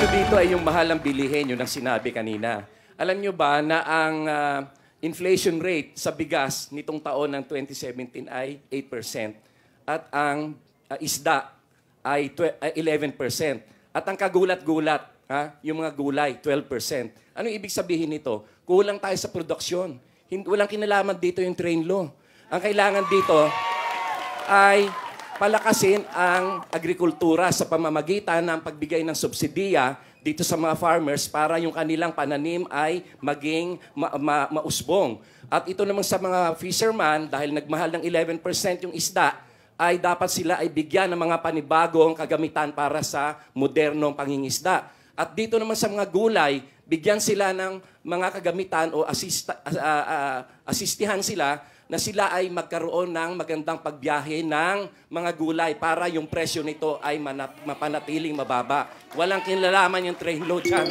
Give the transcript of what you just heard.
issue dito ay yung mahal ang bilihin, yun ang sinabi kanina. Alam nyo ba na ang inflation rate sa bigas nitong taon ng 2017 ay 8% at ang isda ay 11%. At ang kagulat-gulat, yung mga gulay, 12%. Anong ibig sabihin nito? Kulang tayo sa produksyon. Walang kinalaman dito yung train law. Ang kailangan dito ay palakasin ang agrikultura sa pamamagitan ng pagbigay ng subsidiya dito sa mga farmers para yung kanilang pananim ay maging mausbong. At ito naman sa mga fisherman, dahil nagmahal ng 11% yung isda, ay dapat sila ay bigyan ng mga panibagong kagamitan para sa modernong pangingisda. At dito naman sa mga gulay, bigyan sila ng mga kagamitan o asistihan sila na sila ay magkaroon ng magandang pagbiyahe ng mga gulay para yung presyo nito ay mapanatiling mababa. Walang kinalaman yung train load dyan.